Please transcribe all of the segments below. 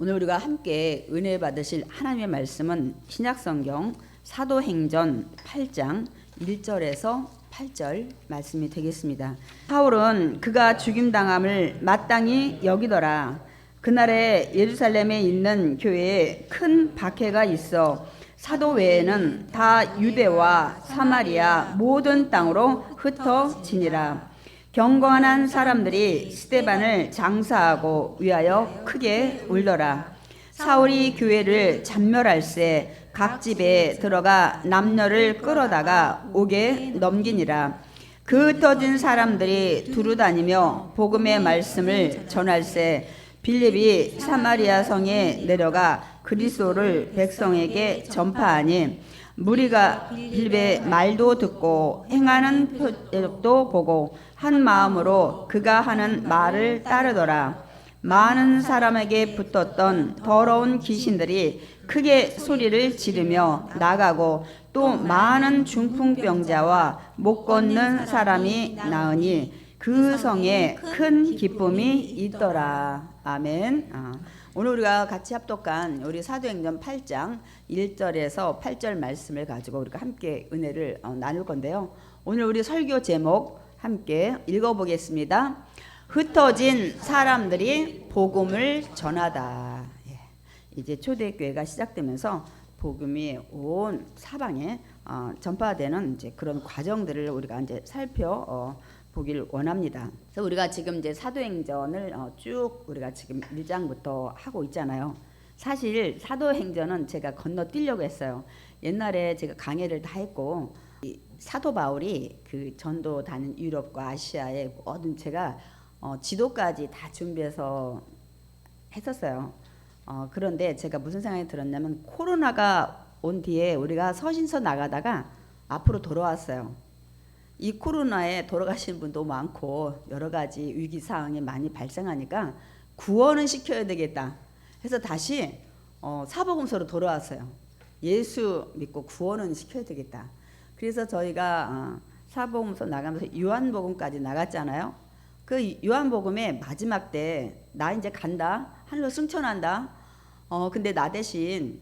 오늘 우리가 함께 은혜 받으실 하나님의 말씀은 신약성경 사도행전 8장 1절에서 8절 말씀이 되겠습니다. 사울은 그가 죽임당함을 마땅히 여기더라. 그날에 예루살렘에 있는 교회에 큰 박해가 있어 사도 외에는 다 유대와 사마리아 모든 땅으로 흩어지니라. 경건한 사람들이 스데반을 장사하고 위하여 크게 울더라. 사울이 교회를 잔멸할세 각 집에 들어가 남녀를 끌어다가 옥에 넘기니라. 그 흩어진 사람들이 두루다니며 복음의 말씀을 전할세 빌립이 사마리아 성에 내려가 그리스도를 백성에게 전파하니 무리가 빌립의 말도 듣고 행하는 표적도 보고 한 마음으로 그가 하는 말을 따르더라. 많은 사람에게 붙었던 더러운 귀신들이 크게 소리를 지르며 나가고 또 많은 중풍병자와 못 걷는 사람이 나으니 그 성에 큰 기쁨이 있더라. 아멘. 오늘 우리가 같이 합독한 우리 사도행전 8장 1절에서 8절 말씀을 가지고 우리가 함께 은혜를 나눌 건데요. 오늘 우리 설교 제목 함께 읽어보겠습니다. 흩어진 사람들이 복음을 전하다. 이제 초대교회가 시작되면서 복음이 온 사방에 전파되는 이제 그런 과정들을 우리가 이제 살펴보길 원합니다. 그래서 우리가 지금 이제 사도행전을 쭉 우리가 지금 1장부터 하고 있잖아요. 사실 사도행전은 제가 건너뛰려고 했어요. 옛날에 제가 강해를 다 했고 사도 바울이 그 전도 다닌 유럽과 아시아의 모든 제가 지도까지 다 준비해서 했었어요. 그런데 제가 무슨 생각이 들었냐면 코로나가 온 뒤에 우리가 서신서 나가다가 앞으로 돌아왔어요. 이 코로나에 돌아가시는 분도 많고 여러 가지 위기 상황이 많이 발생하니까 구원은 시켜야 되겠다 해서 다시 사복음서로 돌아왔어요. 예수 믿고 구원은 시켜야 되겠다. 그래서 저희가 사복음서 나가면서 요한복음까지 나갔잖아요. 그 요한복음의 마지막 때 나 이제 간다, 하늘로 승천한다. 근데 나 대신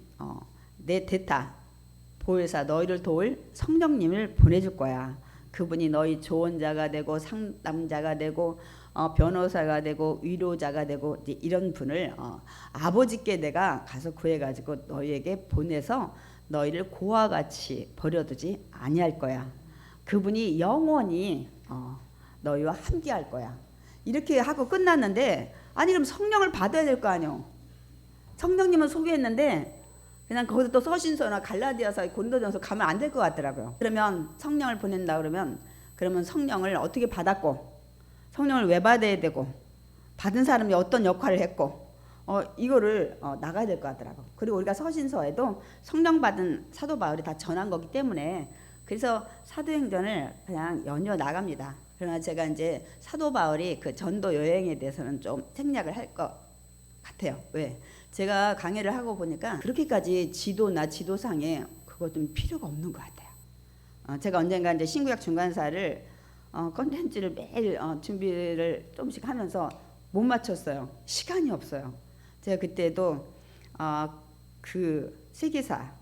내 대타 보혜사 너희를 도울 성령님을 보내줄 거야. 그분이 너희 조언자가 되고 상담자가 되고 변호사가 되고 위로자가 되고 이제 이런 분을 아버지께 내가 가서 구해가지고 너희에게 보내서 너희를 고와 같이 버려두지 아니할 거야. 그분이 영원히 너희와 함께할 거야. 이렇게 하고 끝났는데 아니 그럼 성령을 받아야 될 거 아니요. 성령님은 소개했는데 그냥 거기서 또 서신서나 갈라디아서 고린도전서 가면 안 될 것 같더라고요. 그러면 성령을 보낸다 그러면 성령을 어떻게 받았고 성령을 왜 받아야 되고 받은 사람이 어떤 역할을 했고 이거를 나가야 될 것 같더라고요. 그리고 우리가 서신서에도 성령 받은 사도 바울이 다 전한 거기 때문에 그래서 사도행전을 그냥 연이어 나갑니다. 그러나 제가 이제 사도 바울이 그 전도 여행에 대해서는 좀 생략을 할 것 같아요. 왜? 제가 강의를 하고 보니까 그렇게까지 지도나 지도상에 그거 좀 필요가 없는 것 같아요. 제가 언젠가 이제 신구약 중간사를 컨텐츠를 매일 준비를 조금씩 하면서 못 맞췄어요. 시간이 없어요. 제가 그때도 그 세계사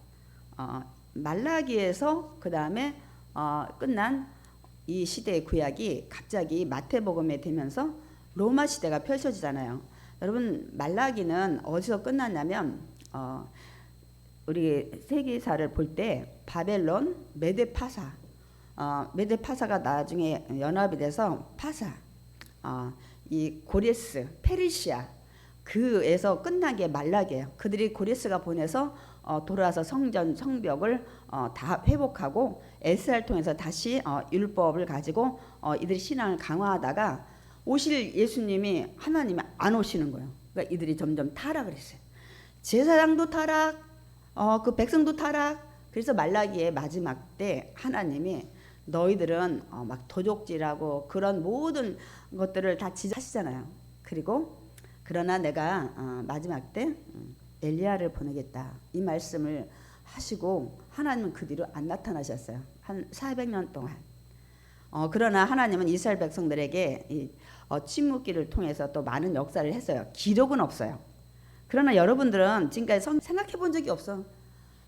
말라기에서 그 다음에 끝난 이 시대의 구약이 갑자기 마태복음에 되면서 로마 시대가 펼쳐지잖아요. 여러분 말라기는 어디서 끝났냐면 우리 세계사를 볼 때 바벨론, 메데파사, 메데파사가 나중에 연합이 돼서 파사, 이 고레스, 페르시아 그에서 끝난 게 말라기예요. 그들이 고레스가 보내서 돌아와서 성전 성벽을 다 회복하고 에스라를 통해서 다시 율법을 가지고 이들이 신앙을 강화하다가 오실 예수님이 하나님이 안 오시는 거예요. 그러니까 이들이 점점 타락을 했어요. 제사장도 타락, 그 백성도 타락. 그래서 말라기의 마지막 때 하나님이 너희들은 막 도적질하고 그런 모든 것들을 다 지적하시잖아요. 그리고 그러나 내가 마지막 때 엘리야를 보내겠다 이 말씀을 하시고 하나님은 그 뒤로 안 나타나셨어요. 한 400년 동안. 그러나 하나님은 이스라엘 백성들에게 이 침묵기를 통해서 또 많은 역사를 했어요. 기록은 없어요. 그러나 여러분들은 지금까지 생각해 본 적이 없어.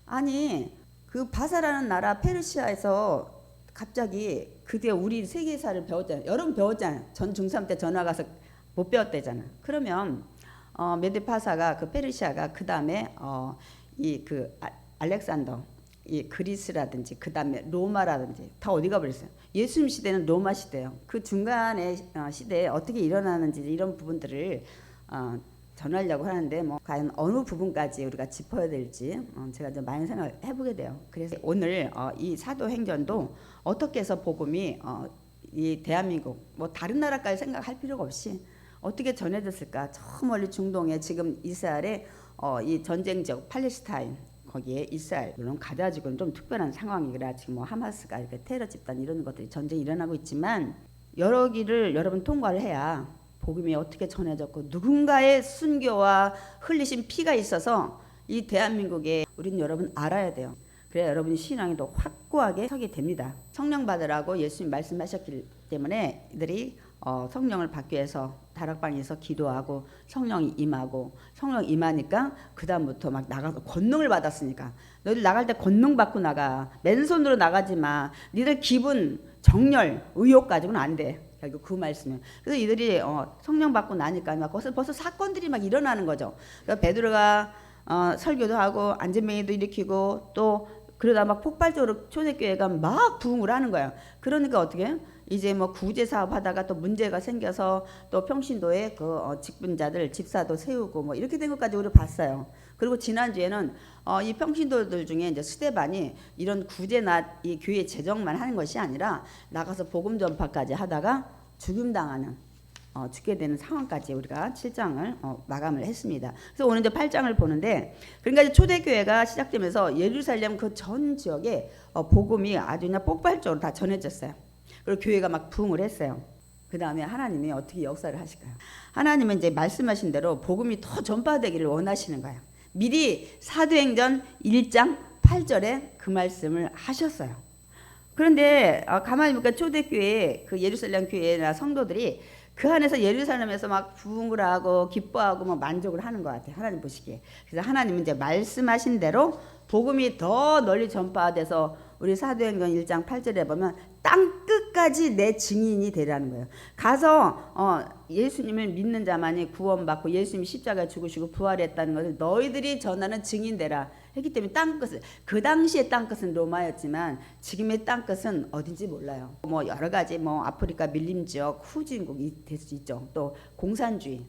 아니 그 바사라는 나라 페르시아에서 갑자기 그때 우리 세계사를 배웠잖아요. 여러분 배웠잖아요. 전 중3 때 전화 가서 못 배웠대잖아. 그러면 메데파사가 그 페르시아가 그 다음에 이 그 알렉산더 이 그리스라든지 그 다음에 로마라든지 다 어디 가버렸어요. 예수님 시대는 로마 시대예요. 그 중간의 시대에 어떻게 일어나는지 이런 부분들을 전하려고 하는데 뭐 과연 어느 부분까지 우리가 짚어야 될지 제가 좀 많이 생각을 해보게 돼요. 그래서 오늘 이 사도행전도 어떻게 해서 복음이 이 대한민국 뭐 다른 나라까지 생각할 필요가 없이 어떻게 전해졌을까? 저 멀리 중동에 지금 이스라엘의 이 전쟁 지역 팔레스타인 거기에 이스라엘 물론 가가지고는 좀 특별한 상황이라 지금 뭐 하마스가 이렇게 테러 집단 이런 것들이 전쟁이 일어나고 있지만 여러 길을 여러분 통과를 해야 복음이 어떻게 전해졌고 누군가의 순교와 흘리신 피가 있어서 이 대한민국에 우린 여러분 알아야 돼요. 그래야 여러분이 신앙이 더 확고하게 서게 됩니다. 성령 받으라고 예수님 말씀하셨기 때문에 이들이 성령을 받기 위해서 다락방에서 기도하고 성령이 임하고 성령 임하니까 그 다음부터 막 나가서 권능을 받았으니까 너희들 나갈 때 권능 받고 나가. 맨손으로 나가지 마. 니들 기분 정열 의욕 가지고는 안 돼. 결국 그 말씀이에요. 그래서 이들이 성령 받고 나니까 막 벌써 사건들이 막 일어나는 거죠. 그러니까 베드로가 설교도 하고 안전뱅이도 일으키고 또 그러다 막 폭발적으로 초대교회가 막 부흥을 하는 거예요. 그러니까 어떻게 해요? 이제 뭐 구제 사업 하다가 또 문제가 생겨서 또 평신도에 그 직분자들 집사도 세우고 뭐 이렇게 된 것까지 우리 봤어요. 그리고 지난주에는 이 평신도들 중에 이제 스데반이 이런 구제나 이 교회 재정만 하는 것이 아니라 나가서 복음 전파까지 하다가 죽임당하는 죽게 되는 상황까지 우리가 7장을 마감을 했습니다. 그래서 오늘 이제 8장을 보는데 그러니까 이제 초대교회가 시작되면서 예루살렘 그 전 지역에 복음이 아주 그냥 폭발적으로 다 전해졌어요. 그리고 교회가 막 부흥을 했어요. 그 다음에 하나님이 어떻게 역사를 하실까요? 하나님은 이제 말씀하신 대로 복음이 더 전파되기를 원하시는 거예요. 미리 사도행전 1장 8절에 그 말씀을 하셨어요. 그런데 가만히 보니까 초대교회 그 예루살렘 교회나 성도들이 그 안에서 예루살렘에서 막 부흥을 하고 기뻐하고 뭐 만족을 하는 것 같아요. 하나님 보시기에. 그래서 하나님은 이제 말씀하신 대로 복음이 더 널리 전파돼서 우리 사도행전 1장 8절에 보면 땅 끝까지 내 증인이 되라는 거예요. 가서 예수님을 믿는 자만이 구원받고 예수님이 십자가에 죽으시고 부활했다는 것을 너희들이 전하는 증인 되라 했기 때문에 땅끝은 그 당시의 땅끝은 로마였지만 지금의 땅끝은 어딘지 몰라요. 뭐 여러 가지 뭐 아프리카 밀림 지역 후진국이 될 수 있죠. 또 공산주의,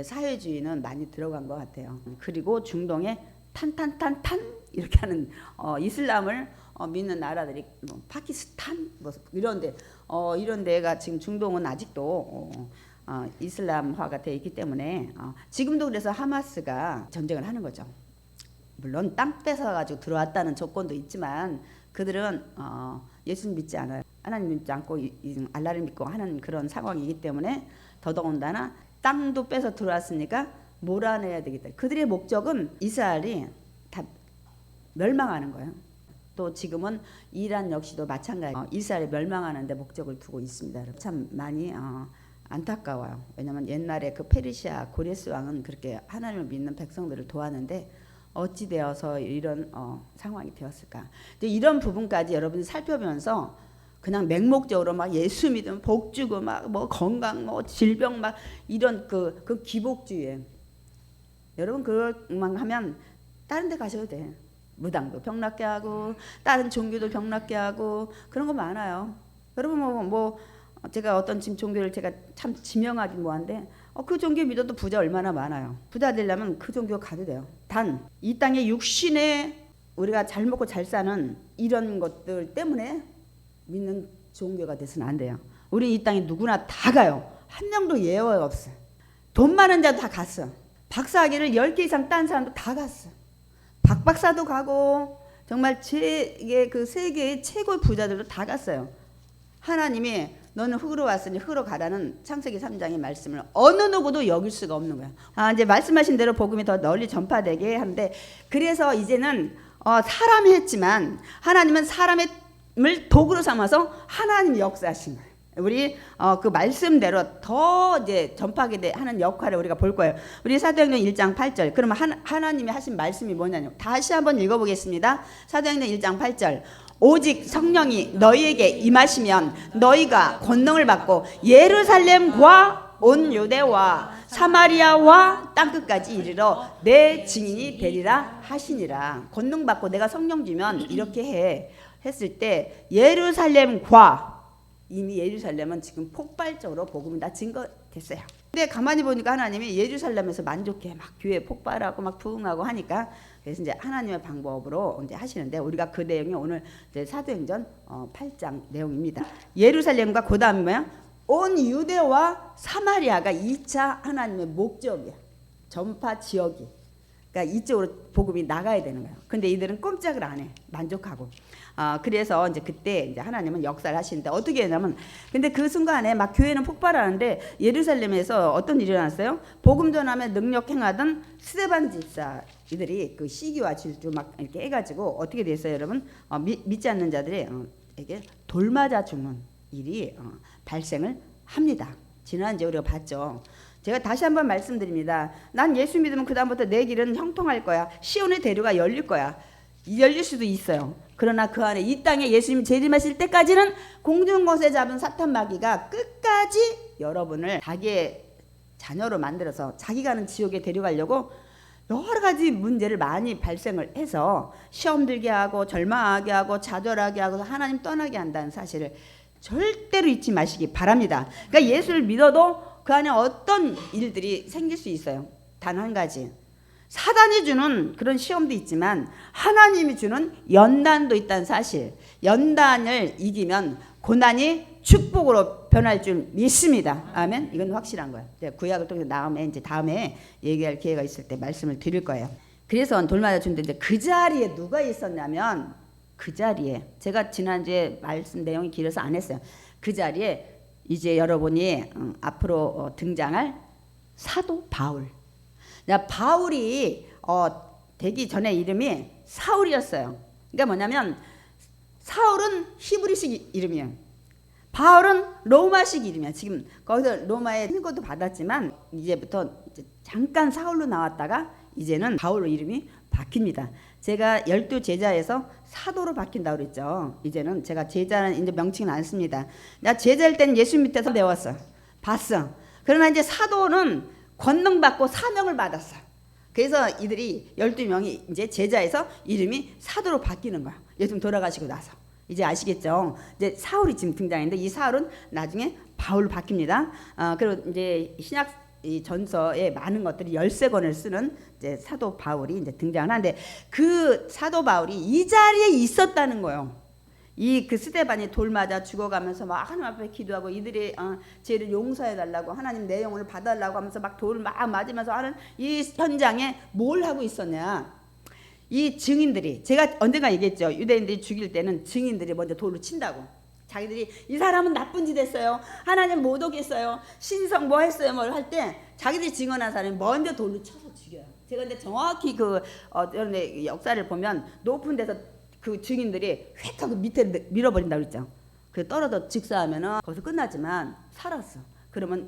사회주의는 많이 들어간 것 같아요. 그리고 중동에 탄탄탄탄 이렇게 하는 이슬람을 믿는 나라들이 뭐 파키스탄 뭐 이런데 이런 데가 지금 중동은 아직도 이슬람화가 돼 있기 때문에 지금도 그래서 하마스가 전쟁을 하는 거죠. 물론 땅 뺏어가지고 들어왔다는 조건도 있지만 그들은 예수님 믿지 않아요. 하나님 믿지 않고 알라를 믿고 하는 그런 상황이기 때문에 더더군다나 땅도 뺏어 들어왔으니까 몰아내야 되겠다. 그들의 목적은 이스라엘이 다 멸망하는 거예요. 또 지금은 이란 역시도 마찬가지. 이스라엘이 멸망하는 데 목적을 두고 있습니다. 참 많이 안타까워요. 왜냐하면 옛날에 그 페르시아 고레스 왕은 그렇게 하나님을 믿는 백성들을 도왔는데 어찌 되어서 이런 상황이 되었을까? 이런 부분까지 여러분이 살펴보면서 그냥 맹목적으로 막 예수 믿으면 복 주고 막 뭐 건강 뭐 질병 막 이런 그 기복주의. 여러분 그것만 하면 다른 데 가셔도 돼. 무당도 병낫게 하고 다른 종교도 병낫게 하고 그런 거 많아요. 여러분 뭐 제가 어떤 지금 종교를 제가 참 지명하기 뭐한데 그 종교 믿어도 부자 얼마나 많아요. 부자 되려면 그 종교 가도 돼요. 단 이 땅의 육신에 우리가 잘 먹고 잘 사는 이런 것들 때문에 믿는 종교가 돼서는 안 돼요. 우리 이 땅에 누구나 다 가요. 한 명도 예외가 없어요. 돈 많은 자도 다 갔어. 박사학위를 10개 이상 딴 사람도 다 갔어. 박 박사도 가고 정말 그 세계의 최고의 부자들도 다 갔어요. 하나님이 너는 흙으로 왔으니 흙으로 가라는 창세기 3장의 말씀을 어느 누구도 여길 수가 없는 거야. 이제 말씀하신 대로 복음이 더 널리 전파되게 하는데 그래서 이제는 사람이 했지만 하나님은 사람을 도구로 삼아서 하나님이 역사하신 거예요. 우리 그 말씀대로 더 이제 전파하게 하는 역할을 우리가 볼 거예요. 우리 사도행전 1장 8절. 그러면 하나님이 하신 말씀이 뭐냐요? 다시 한번 읽어보겠습니다. 사도행전 1장 8절. 오직 성령이 너희에게 임하시면 너희가 권능을 받고 예루살렘과 온 유대와 사마리아와 땅끝까지 이르러 내 증인이 되리라 하시니라. 권능 받고 내가 성령 주면 이렇게 해 했을 때 예루살렘과, 이미 예루살렘은 지금 폭발적으로 복음이 다 증거됐어요. 근데 가만히 보니까 하나님이 예루살렘에서 만족해. 막 교회 폭발하고 막 부흥하고 하니까, 그래서 이제 하나님의 방법으로 이제 하시는데, 우리가 그 내용이 오늘 이제 사도행전 8장 내용입니다. 예루살렘과 그 다음에 뭐야? 온 유대와 사마리아가 2차 하나님의 목적이야. 전파 지역이. 그러니까 이쪽으로 복음이 나가야 되는 거예요. 근데 이들은 꼼짝을 안 해. 만족하고. 그래서 이제 그때 이제 하나님은 역사를 하시는데 어떻게 했냐면, 근데 그 순간에 막 교회는 폭발하는데 예루살렘에서 어떤 일이 일어났어요? 복음 전함에 능력 행하던 스데반 집사 이들이 그 시기와 질주 막 이렇게 해가지고 어떻게 됐어요, 여러분? 믿지 않는 자들에게 돌 맞아 죽는 일이 발생을 합니다. 지난주에 우리가 봤죠. 제가 다시 한번 말씀드립니다. 난 예수 믿으면 그 다음부터 내 길은 형통할 거야. 시온의 대로가 열릴 거야. 열릴 수도 있어요. 그러나 그 안에 이 땅에 예수님 재림하실 때까지는 공중것에 잡은 사탄 마귀가 끝까지 여러분을 자기의 자녀로 만들어서 자기 가는 지옥에 데려가려고 여러 가지 문제를 많이 발생을 해서 시험 들게 하고 절망하게 하고 좌절하게 하고 하나님 떠나게 한다는 사실을 절대로 잊지 마시기 바랍니다. 그러니까 예수를 믿어도 그 안에 어떤 일들이 생길 수 있어요. 단 한 가지. 사단이 주는 그런 시험도 있지만 하나님이 주는 연단도 있다는 사실. 연단을 이기면 고난이 축복으로 변할 줄 믿습니다. 아멘. 이건 확실한 거예요. 구약을 통해서 다음에 얘기할 기회가 있을 때 말씀을 드릴 거예요. 그래서 돌맞아 준다는데 그 자리에 누가 있었냐면, 그 자리에 제가 지난주에 말씀 내용이 길어서 안 했어요. 그 자리에 이제 여러분이 앞으로 등장할 사도 바울. 바울이 되기 전에 이름이 사울이었어요. 그러니까 뭐냐면 사울은 히브리식 이름이에요. 바울은 로마식 이름이야. 지금 거기서 로마에 신고도 받았지만 이제부터 잠깐 사울로 나왔다가 이제는 바울로 이름이 바뀝니다. 제가 12제자에서 사도로 바뀐다고 그랬죠. 이제는 제가 제자는 이제 명칭은 안 씁니다. 나 제자일 때는 예수 밑에서 배웠어. 봤어. 그러나 이제 사도는 권능 받고 사명을 받았어. 그래서 이들이 12명이 이제 제자에서 이름이 사도로 바뀌는 거야. 예수님 돌아가시고 나서. 이제 아시겠죠? 이제 사울이 지금 등장했는데 이 사울은 나중에 바울로 바뀝니다. 그리고 이제 신약 이 전서에 많은 것들이 13권을 쓰는 이제 사도 바울이 이제 등장을 하는데, 그 사도 바울이 이 자리에 있었다는 거예요. 이 그 스데반이 돌 맞아 죽어가면서 막 하나님 앞에 기도하고 이들의 죄를 용서해 달라고, 하나님 내 영혼을 봐달라고 하면서 막 돌 막 맞으면서 하는 이 현장에 뭘 하고 있었냐? 이 증인들이, 제가 언젠가 얘기했죠. 유대인들이 죽일 때는 증인들이 먼저 돌로 친다고. 자기들이 이 사람은 나쁜 짓 했어요. 하나님 못 오겠어요. 신성 뭐 했어요. 뭘 할 때 자기들이 증언한 사람이 먼저 돌로 쳐서 죽여요. 제가 근데 정확히 그 역사를 보면 높은 데서 그 증인들이 휙 하고 밑에 밀어버린다고 그랬죠. 그 떨어져 직사하면은 거기서 끝나지만 살았어. 그러면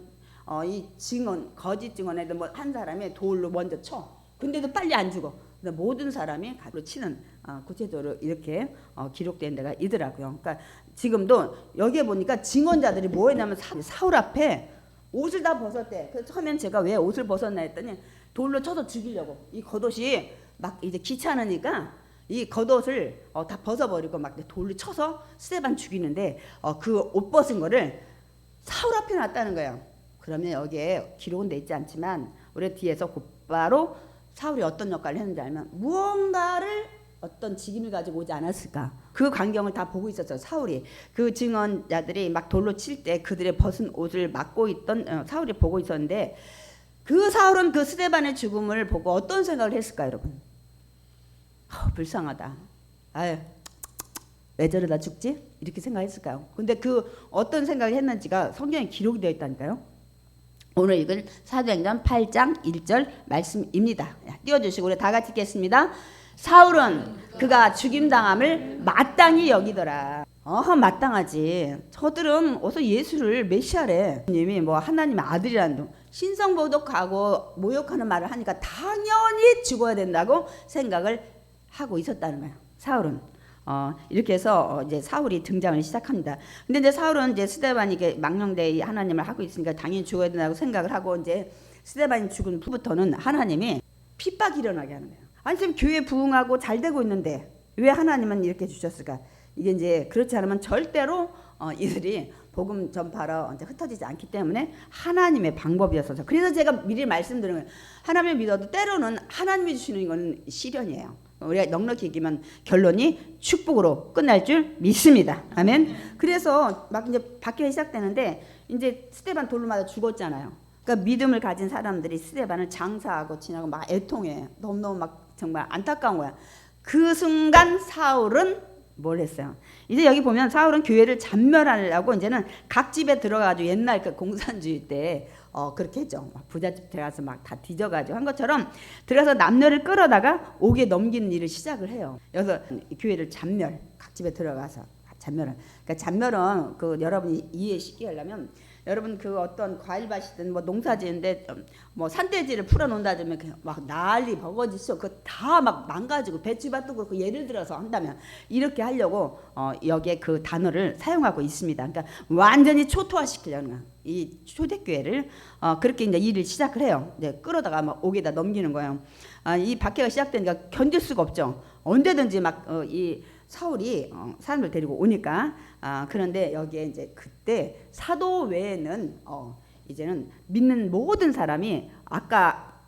이 증언, 거짓 증언에도 뭐 한 사람이 돌로 먼저 쳐. 근데도 빨리 안 죽어. 모든 사람이 가로 치는 구체적으로 이렇게 기록된 데가 있더라고요. 그러니까 지금도 여기에 보니까 증언자들이 뭐 했냐면 사울 앞에 옷을 다 벗었대. 그래서 처음엔 제가 왜 옷을 벗었나 했더니 돌로 쳐서 죽이려고. 이 겉옷이 막 이제 귀찮으니까 이 겉옷을 다 벗어버리고 막 돌로 쳐서 스데반 죽이는데 그 옷 벗은 거를 사울 앞에 놨다는 거예요. 그러면 여기에 기록은 돼 있지 않지만 우리 뒤에서 곧바로 사울이 어떤 역할을 했는지 알면 무언가를 어떤 직임을 가지고 오지 않았을까. 그 광경을 다 보고 있었죠. 사울이. 그 증언자들이 막 돌로 칠 때 그들의 벗은 옷을 막고 있던 사울이 보고 있었는데, 그 사울은 그 스데반의 죽음을 보고 어떤 생각을 했을까 여러분? 불쌍하다. 아유, 왜 저러다 죽지? 이렇게 생각했을까요? 근데 그 어떤 생각을 했는지가 성경에 기록이 되어 있다니까요. 오늘 읽을 사도행전 8장 1절 말씀입니다. 띄워주시고 우리 다 같이 읽겠습니다. 사울은 그가 죽임당함을 마땅히 여기더라. 마땅하지. 저들은 어서 예수를 메시아래. 님이 뭐 하나님의 아들이라는 둥 신성모독하고 모욕하는 말을 하니까 당연히 죽어야 된다고 생각을 하고 있었다는 거야. 사울은. 이렇게 해서 이제 사울이 등장을 시작합니다. 근데 이제 사울은 이제 스데반이 망령되이 하나님을 하고 있으니까 당연히 죽어야 된다고 생각을 하고 이제 스데반이 죽은 후부터는 하나님이 핍박이 일어나게 하는 거예요. 아니 지금 교회 부흥하고 잘 되고 있는데 왜 하나님은 이렇게 주셨을까? 이게 이제 그렇지 않으면 절대로 이들이 복음 전파로 이제 흩어지지 않기 때문에 하나님의 방법이었어서 그래서 제가 미리 말씀드리는 거예요. 하나님을 믿어도 때로는 하나님이 주시는 건 시련이에요. 우리가 넉넉히 얘기하면 결론이 축복으로 끝날 줄 믿습니다. 아멘. 그래서 막 이제 박해가 시작되는데 이제 스데반 돌로 맞아 죽었잖아요. 그러니까 믿음을 가진 사람들이 스데반을 장사하고 지나고 막 애통해. 너무너무 막 정말 안타까운 거야. 그 순간 사울은 뭘 했어요? 이제 여기 보면 사울은 교회를 잔멸하려고 이제는 각 집에 들어가지고 옛날 그 공산주의 때 그렇게 했죠. 막 부잣집 들어가서 막 다 뒤져가지고 한 것처럼 들어가서 남녀를 끌어다가 옥에 넘기는 일을 시작을 해요. 여기서 교회를 잔멸, 각 집에 들어가서 잔멸을. 그러니까 잔멸은 그 여러분이 이해 쉽게 하려면 여러분 그 어떤 과일밭이든 뭐 농사지는데 뭐 산돼지를 풀어놓는다면 막 난리 버거지죠. 그 다 막 망가지고 배추밭도 그렇고 예를 들어서 한다면 이렇게 하려고 여기에 그 단어를 사용하고 있습니다. 그러니까 완전히 초토화시키려는 거야. 이 초대교회를 그렇게 이제 일을 시작을 해요. 이제 끌어다가 막 옥에다 넘기는 거예요. 이 박해가 시작되니까 견딜 수가 없죠. 언제든지 막 이 사울이 사람을 데리고 오니까 그런데 여기에 이제 그때 사도 외에는 이제는 믿는 모든 사람이 아까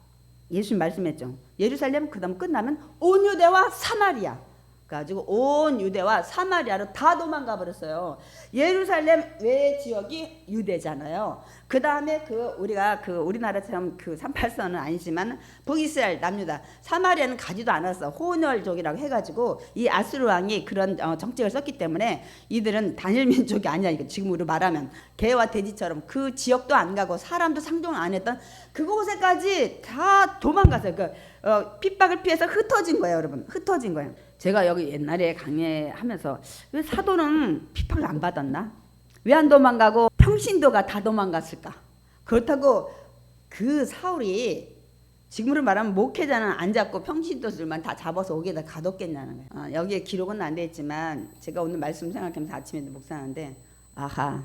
예수님 말씀했죠. 예루살렘 그다음 끝나면 온 유대와 사마리아 가지고 온 유대와 사마리아로 다 도망가 버렸어요. 예루살렘 외 지역이 유대잖아요. 그 다음에 우리가 우리나라처럼 그 38선은 아니지만 북이스라엘 남유다 사마리아는 가지도 않았어. 호널족이라고 해가지고 이 아수르 왕이 그런 정책을 썼기 때문에 이들은 단일 민족이 아니야. 이거 지금으로 말하면 개와 돼지처럼 그 지역도 안 가고 사람도 상종을 안 했던 그곳에까지 다 도망갔어요. 핍박을 피해서 흩어진 거예요, 여러분. 흩어진 거예요. 제가 여기 옛날에 강의하면서 왜 사도는 핍박을 안 받았나? 왜 안 도망가고 평신도가 다 도망갔을까? 그렇다고 그 사울이 지금으로 말하면 목회자는 안 잡고 평신도들만 다 잡아서 옥에다 가뒀겠냐는 거예요. 여기에 기록은 안 돼 있지만 제가 오늘 말씀 생각하면서 아침에 묵상하는데 아하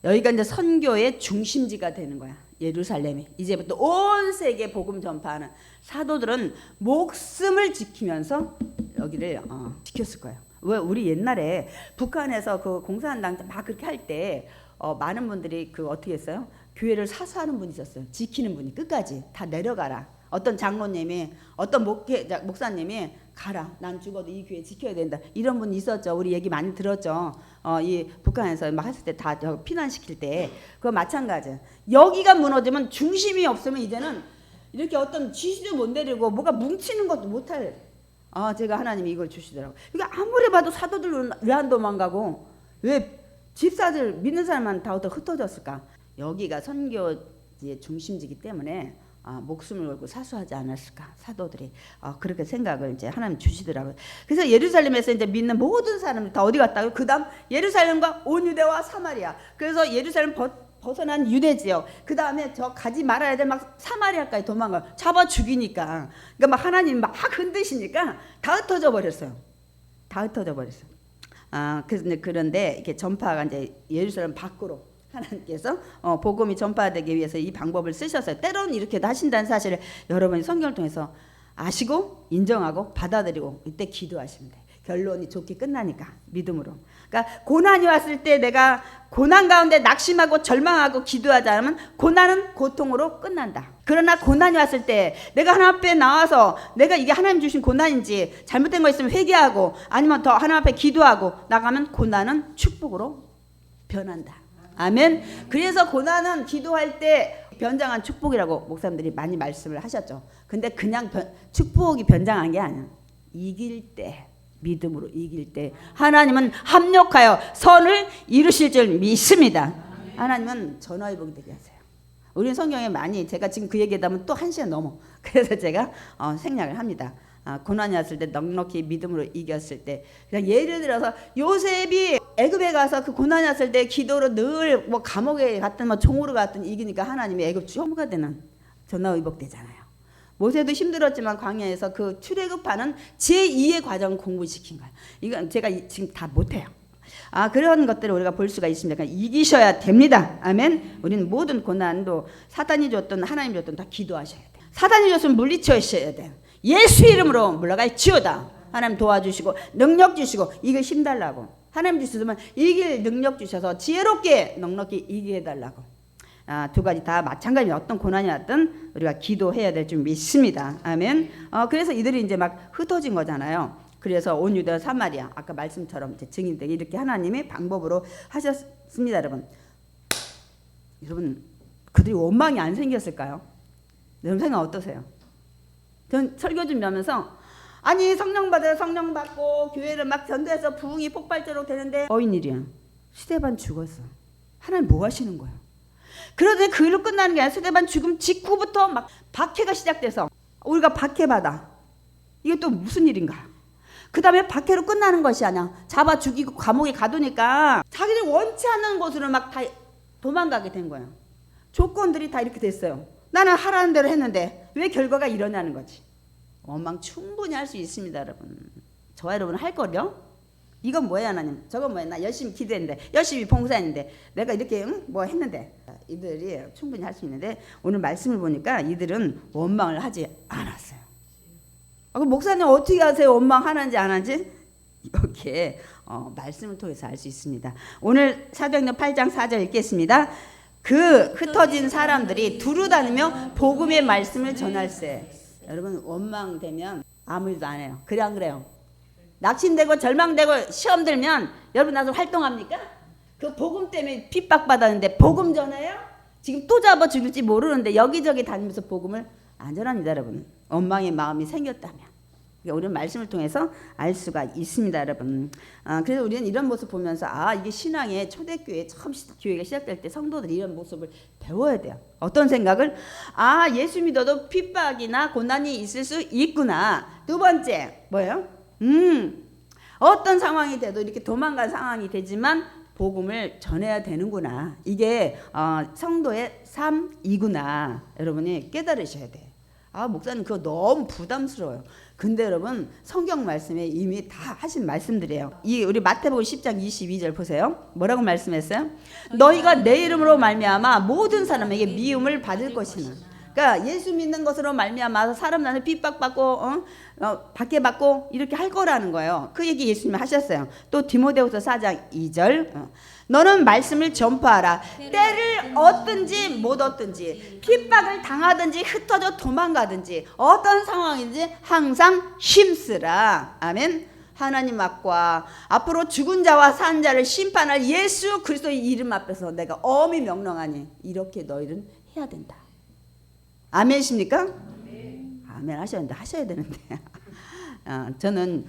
여기가 이제 선교의 중심지가 되는 거야. 예루살렘이 이제부터 온 세계 복음 전파하는 사도들은 목숨을 지키면서 여기를 지켰을 거예요. 왜 우리 옛날에 북한에서 그 공산당 막 그렇게 할 때 많은 분들이 어떻게 했어요? 교회를 사수하는 분이 있었어요. 지키는 분이 끝까지 다 내려가라. 어떤 장로님이 어떤 목사님이 가라. 난 죽어도 이 교회 지켜야 된다. 이런 분이 있었죠. 우리 얘기 많이 들었죠. 이 북한에서 막 했을 때 다 피난시킬 때 그거 마찬가지. 여기가 무너지면 중심이 없으면 이제는 이렇게 어떤 지시도 못 내리고 뭐가 뭉치는 것도 못할. 제가 하나님이 이걸 주시더라고. 이게 아무리 봐도 사도들은 왜 안 도망가고 왜 집사들 믿는 사람만 다 어떻게 흩어졌을까? 여기가 선교의 중심지기 때문에 목숨을 걸고 사수하지 않았을까 사도들이 그렇게 생각을 이제 하나님 주시더라고요. 그래서 예루살렘에서 이제 믿는 모든 사람들 다 어디 갔다고? 그다음 예루살렘과 온 유대와 사마리아. 그래서 예루살렘 벗어난 유대 지역. 그 다음에 저 가지 말아야 될 막 사마리아까지 도망가. 잡아 죽이니까. 그러니까 막 하나님 막 흔드시니까 다 흩어져 버렸어요. 다 흩어져 버렸어요. 그런데 이렇게 전파가 이제 예루살렘 밖으로 하나님께서 복음이 전파되기 위해서 이 방법을 쓰셨어요. 때로는 이렇게도 하신다는 사실을 여러분이 성경을 통해서 아시고 인정하고 받아들이고 이때 기도하시면 돼요. 결론이 좋게 끝나니까 믿음으로. 그러니까 고난이 왔을 때 내가 고난 가운데 낙심하고 절망하고 기도하지 않으면 고난은 고통으로 끝난다. 그러나 고난이 왔을 때 내가 하나님 앞에 나와서 내가 이게 하나님 주신 고난인지 잘못된 거 있으면 회개하고 아니면 더 하나님 앞에 기도하고 나가면 고난은 축복으로 변한다. 아멘. 그래서 고난은 기도할 때 변장한 축복이라고 목사님들이 많이 말씀을 하셨죠. 근데 그냥 축복이 변장한 게 아니야. 이길 때 믿음으로 이길 때 하나님은 합력하여 선을 이루실 줄 믿습니다. 하나님은 전화위복이 되게 하세요. 우리는 성경에 많이 제가 지금 그 얘기하다 보면 또 1시간 넘어. 그래서 제가 생략을 합니다. 고난이 왔을 때 넉넉히 믿음으로 이겼을 때 그냥 예를 들어서 요셉이 애굽에 가서 그 고난이 왔을 때 기도로 늘 뭐 감옥에 갔든 뭐 종으로 갔든 이기니까 하나님이 애굽 추모가 되는 전화위복되잖아요. 모세도 힘들었지만 광야에서 그 출애굽하는 제2의 과정 공부시킨 거예요. 이건 제가 지금 다 못해요. 그런 것들을 우리가 볼 수가 있습니다. 그러니까 이기셔야 됩니다. 아멘. 우리는 모든 고난도 사단이 줬든 하나님 줬든 다 기도하셔야 돼요. 사단이 줬으면 물리쳐야 돼요. 예수 이름으로 물러갈지어다. 하나님 도와주시고 능력 주시고 이길 힘 달라고. 하나님 주셨으면 이길 능력 주셔서 지혜롭게 넉넉히 이기게 해달라고. 두 가지 다 마찬가지. 어떤 고난이 왔든 우리가 기도해야 될 줄 믿습니다. 아멘. 그래서 이들이 이제 막 흩어진 거잖아요. 그래서 온 유다 사마리아 아까 말씀처럼 이제 증인되게 이렇게 하나님의 방법으로 하셨습니다. 여러분 그들이 원망이 안 생겼을까요? 여러분 생각 어떠세요? 전 설교 준비하면서 아니 성령 받아요. 성령 받고 교회를 막 전도해서 부흥이 폭발적으로 되는데 어인일이야. 스데반 죽었어. 하나님 뭐 하시는 거야? 그런데 그 일로 끝나는 게 아니라 스데반 죽음 직후부터 막 박해가 시작돼서 우리가 박해받아. 이게 또 무슨 일인가? 그 다음에 박해로 끝나는 것이 아니야. 잡아 죽이고 감옥에 가두니까 자기들 원치 않는 곳으로 막 다 도망가게 된 거야. 조건들이 다 이렇게 됐어요. 나는 하라는 대로 했는데 왜 결과가 이러냐는 거지. 원망 충분히 할 수 있습니다, 여러분. 저와 여러분은 할 거죠? 이건 뭐야 하나님? 저건 뭐야? 나 열심히 기도했는데 열심히 봉사했는데 내가 이렇게 뭐 했는데 이들이 충분히 할 수 있는데 오늘 말씀을 보니까 이들은 원망을 하지 않았어요. 그럼 목사님 어떻게 아세요? 원망하는지 안 하는지? 이렇게 말씀을 통해서 알 수 있습니다. 오늘 사도행전 8장 4절 읽겠습니다. 그 흩어진 사람들이 두루 다니며 복음의 말씀을 전할세. 여러분 원망되면 아무 일도 안 해요. 그래 안 그래요? 낙심되고 절망되고 시험 들면 여러분 나서 활동합니까? 그 복음 때문에 핍박받았는데 복음 전해요? 지금 또 잡아 죽일지 모르는데 여기저기 다니면서 복음을 안전합니다. 여러분 원망의 마음이 생겼다면 우리는 말씀을 통해서 알 수가 있습니다. 여러분 그래서 우리는 이런 모습 보면서 이게 신앙의 초대교회 처음 교회가 시작될 때 성도들이 이런 모습을 배워야 돼요. 어떤 생각을 예수 믿어도 핍박이나 고난이 있을 수 있구나. 두 번째 뭐예요? 어떤 상황이 돼도 이렇게 도망간 상황이 되지만 복음을 전해야 되는구나. 이게 성도의 삶이구나. 여러분이 깨달으셔야 돼요. 목사님 그거 너무 부담스러워요. 근데 여러분 성경 말씀에 이미 다 하신 말씀들이에요. 우리 마태복음 10장 22절 보세요. 뭐라고 말씀했어요? 너희가 내 이름으로 말미암아 모든 사람에게 미움을 받을 것이나. 그러니까 예수 믿는 것으로 말미암아 사람 나는 핍박받고 박해받고 이렇게 할 거라는 거예요. 그 얘기 예수님이 하셨어요. 또 디모데후서 4장 2절 너는 말씀을 전파하라. 때를 얻든지 못 얻든지 핍박을 당하든지 흩어져 도망가든지 어떤 상황인지 항상 힘쓰라. 아멘. 하나님 앞과 앞으로 죽은 자와 산 자를 심판할 예수 그리스도의 이름 앞에서 내가 엄히 명령하니 이렇게 너희는 해야 된다. 아멘이십니까? 아멘 하셔야 되는데 저는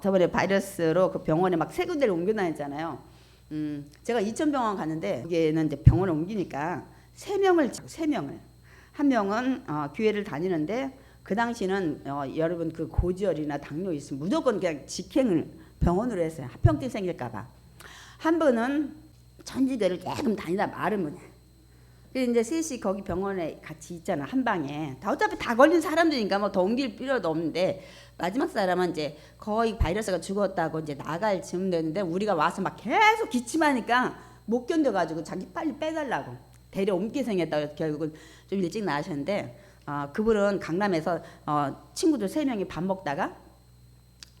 저번에 바이러스로 그 병원에 막 세 군데를 옮겨 다녔잖아요. 제가 이천병원 갔는데 여기는 이제 병원을 옮기니까 세 명을 한 명은 교회를 다니는데 그 당시는 여러분 그 고지혈이나 당뇨 있으면 무조건 그냥 직행을 병원으로 했어요. 합병증 생길까봐. 한 분은 전지대를 조금 다니다 마른 분이야. 그래서 이제 셋이 거기 병원에 같이 있잖아. 한 방에 어차피 다 걸린 사람들이니까 뭐 더 옮길 필요도 없는데 마지막 사람은 이제 거의 바이러스가 죽었다고 이제 나갈 즈음 됐는데 우리가 와서 막 계속 기침하니까 못 견뎌가지고 자기 빨리 빼달라고 데려 옮기 생겼다고 결국은 좀 일찍 나으셨는데 그분은 강남에서 친구들 3명이 밥 먹다가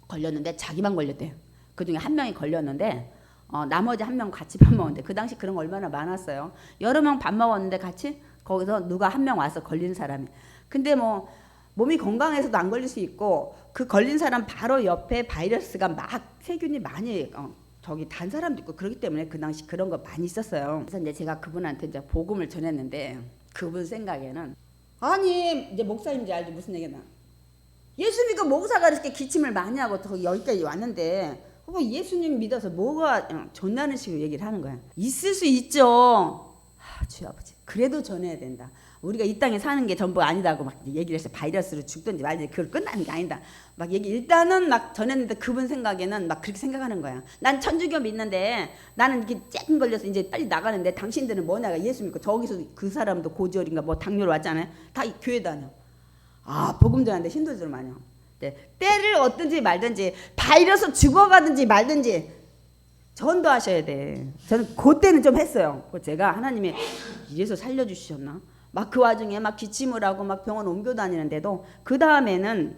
걸렸는데 자기만 걸렸대요. 그중에 한 명이 걸렸는데 나머지 한 명 같이 밥 먹었는데 그 당시 그런 거 얼마나 많았어요. 여러 명 밥 먹었는데 같이 거기서 누가 한 명 와서 걸린 사람이. 근데 뭐 몸이 건강해서도 안 걸릴 수 있고 그 걸린 사람 바로 옆에 바이러스가 막 세균이 많이 저기 단 사람도 있고 그렇기 때문에 그 당시 그런 거 많이 있었어요. 그래서 이제 제가 그분한테 이제 복음을 전했는데 그분 생각에는 아니 이제 목사님인지 알지 무슨 얘기나 예수 믿고 목사가 이렇게 기침을 많이 하고 여기까지 왔는데 예수님 믿어서 뭐가 전하는 식으로 얘기를 하는 거야. 있을 수 있죠. 주여 아버지 그래도 전해야 된다. 우리가 이 땅에 사는 게 전부 아니다고 막 얘기를 해서 바이러스로 죽든지 말든지 그걸 끝나는 게 아니다. 막 얘기 일단은 막 전했는데 그분 생각에는 막 그렇게 생각하는 거야. 난 천주교 믿는데 나는 이렇게 쬐끔 걸려서 이제 빨리 나가는데 당신들은 뭐냐가 예수 믿고 저기서 그 사람도 고지혈인가 뭐 당뇨로 왔잖아요. 다 교회 다녀. 아 복음 전하는데 힘들들 많이. 네. 때를 얻든지 말든지 바이러스 죽어가든지 말든지 전도하셔야 돼. 저는 그때는 좀 했어요. 제가 하나님이 이래서 살려주셨나? 막 그 와중에 막 기침을 하고 막 병원 옮겨 다니는데도 그 다음에는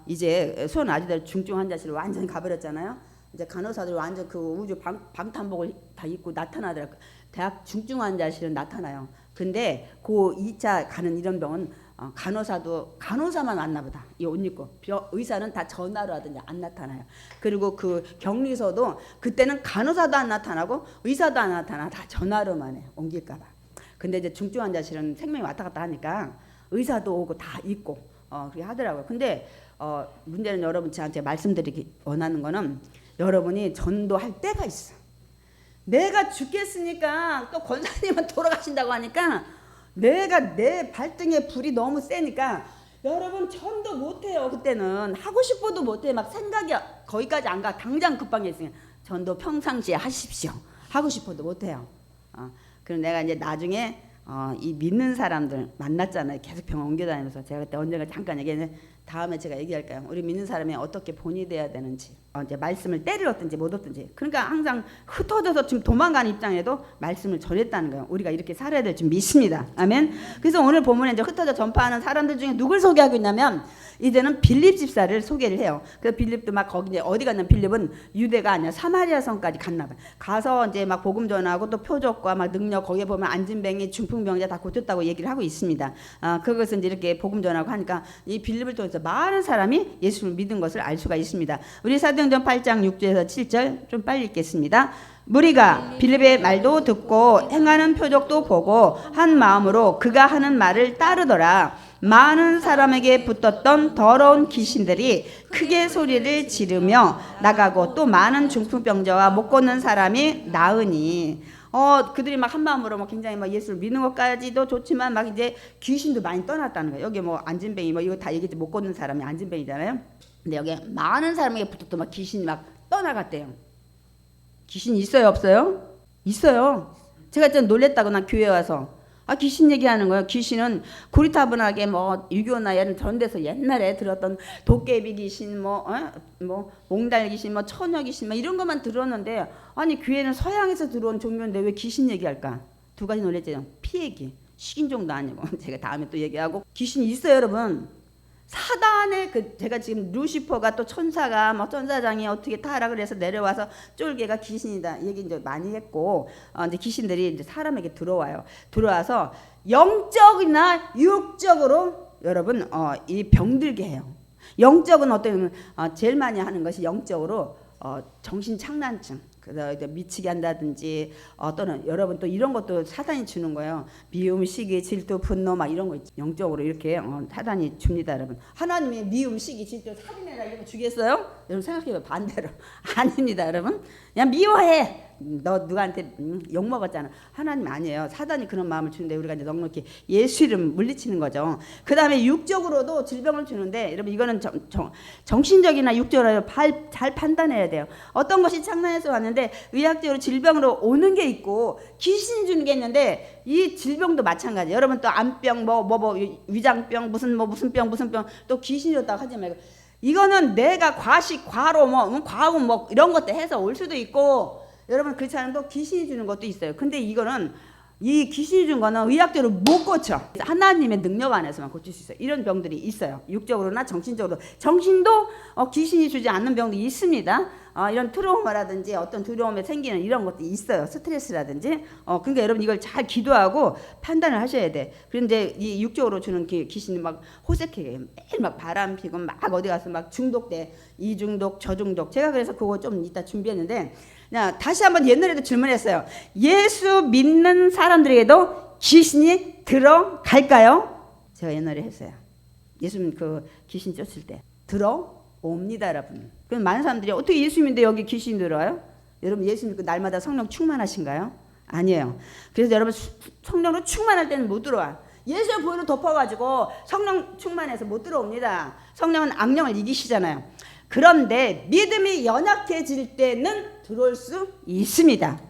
이제 손 아주들 중증 환자실 완전히 가버렸잖아요. 이제 간호사들이 완전 그 우주 방탄복을 다 입고 나타나더라고요. 대학 중증 환자실은 나타나요. 근데 그 2차 가는 이런 병은 간호사만 왔나 보다. 이 옷 입고 의사는 다 전화로 하든지 안 나타나요. 그리고 그 격리소도 그때는 간호사도 안 나타나고 의사도 안 나타나. 다 전화로만 해요. 옮길까 봐. 근데 이제 중증 환자실은 생명이 왔다 갔다 하니까 의사도 오고 다 있고 그렇게 하더라고요. 근데 문제는 여러분 제가 말씀드리기 원하는 거는 여러분이 전도할 때가 있어. 내가 죽겠으니까 또 권사님은 돌아가신다고 하니까 내가 내 발등에 불이 너무 세니까 여러분 전도 못해요. 그때는 하고 싶어도 못해. 막 생각이 거기까지 안 가. 당장 급한 게 있으니까 전도 평상시에 하십시오. 하고 싶어도 못해요. 그럼 내가 이제 나중에 이 믿는 사람들 만났잖아요. 계속 병원 옮겨다니면서 제가 그때 언젠가 잠깐 얘기했는데 다음에 제가 얘기할까요? 우리 믿는 사람이 어떻게 본이 돼야 되는지 이제 말씀을 때를 얻든지 못 얻든지 그러니까 항상 흩어져서 지금 도망가는 입장에도 말씀을 전했다는 거예요. 우리가 이렇게 살아야 될 줄 믿습니다. 아멘. 그래서 오늘 본문에 이제 흩어져 전파하는 사람들 중에 누굴 소개하고 있냐면 이제는 빌립 집사를 소개를 해요. 그래서 빌립도 막 거기 이제 어디 갔냐 빌립은 유대가 아니라 사마리아 성까지 갔나 봐요. 가서 이제 막 복음 전하고 또 표적과 막 능력 거기에 보면 안진뱅이 중풍병자 다 고쳤다고 얘기를 하고 있습니다. 그것은 이제 이렇게 복음 전하고 하니까 이 빌립을 통해서 많은 사람이 예수를 믿은 것을 알 수가 있습니다. 우리 사도행전 8장 6절에서 7절 좀 빨리 읽겠습니다. 무리가 빌립의 말도 듣고 행하는 표적도 보고 한 마음으로 그가 하는 말을 따르더라. 많은 사람에게 붙었던 더러운 귀신들이 크게 소리를 지르며 나가고 또 많은 중풍병자와 못 걷는 사람이 나으니 그들이 막 한 마음으로 막 굉장히 막 예수를 믿는 것까지도 좋지만 막 이제 귀신도 많이 떠났다는 거예요. 여기 뭐 안진뱅이 뭐 이거 다 얘기했지 못 걷는 사람이 안진뱅이잖아요. 근데 여기 많은 사람에게 붙었던 막 귀신이 막 떠나갔대요. 귀신 있어요 없어요? 있어요. 제가 진짜 놀랬다고 나 교회 와서 귀신 얘기하는 거예요. 귀신은 고리타분하게 뭐 유교나 이런 전 데서 옛날에 들었던 도깨비 귀신 뭐 몽달 귀신 뭐 처녀 귀신 뭐 이런 것만 들었는데 아니 교회는 서양에서 들어온 종교인데 왜 귀신 얘기할까? 두 가지 놀랬죠. 피얘기 식인종도 아니고 제가 다음에 또 얘기하고 귀신이 있어요 여러분. 사단의 제가 지금 루시퍼가 또 천사가 뭐 천사장이 어떻게 타락을 해서 내려와서 쫄개가 귀신이다 얘기 이제 많이 했고 이제 귀신들이 이제 사람에게 들어와서 영적이나 육적으로 여러분 이 병들게 해요. 영적은 어떤 제일 많이 하는 것이 영적으로 정신 착란증 그래서 미치게 한다든지 또는 여러분 또 이런 것도 사단이 주는 거예요. 미움, 시기, 질투, 분노 막 이런 거 영적으로 이렇게 사단이 줍니다, 여러분. 하나님이 미움, 시기, 질투, 살인해라 이런 거 주겠어요? 여러분 생각해봐 반대로 아닙니다, 여러분. 그냥 미워해. 너 누구한테 욕 먹었잖아. 하나님 아니에요. 사단이 그런 마음을 주는데 우리가 이제 넉넉히 예수 이름 물리치는 거죠. 그 다음에 육적으로도 질병을 주는데 여러분 이거는 정신적이나 육적으로 잘 판단해야 돼요. 어떤 것이 창난에서 왔는데 의학적으로 질병으로 오는 게 있고 귀신이 주는 게 있는데 이 질병도 마찬가지. 여러분 또 암병 위장병 무슨 병 또 귀신이 줬다고 하지 말고 이거는 내가 과식 과로 과음 이런 것도 해서 올 수도 있고 여러분 그렇지 않은 또 귀신이 주는 것도 있어요. 근데 이거는 이 귀신이 준 거는 의학적으로 못 고쳐. 하나님의 능력 안에서만 고칠 수 있어요. 이런 병들이 있어요. 육적으로나 정신적으로. 정신도 귀신이 주지 않는 병도 있습니다. 이런 트라우마라든지 어떤 두려움에 생기는 이런 것도 있어요. 스트레스라든지. 그러니까 여러분 이걸 잘 기도하고 판단을 하셔야 돼. 그런데 이 육적으로 주는 귀신이 막 호색하게 매일 막 바람 피고 막 어디 가서 막 중독돼. 이중독, 저중독. 제가 그래서 그거 좀 이따 준비했는데 다시 한번 옛날에도 질문했어요. 예수 믿는 사람들에게도 귀신이 들어갈까요? 제가 옛날에 했어요. 예수 그 귀신 쫓을 때 들어옵니다, 여러분. 그럼 많은 사람들이 어떻게 예수 믿는데 여기 귀신 들어요? 여러분 예수 믿고 날마다 성령 충만하신가요? 아니에요. 그래서 여러분 성령으로 충만할 때는 못 들어와. 예수의 보혈을 덮어가지고 성령 충만해서 못 들어옵니다. 성령은 악령을 이기시잖아요. 그런데 믿음이 연약해질 때는 들어올 수 있습니다.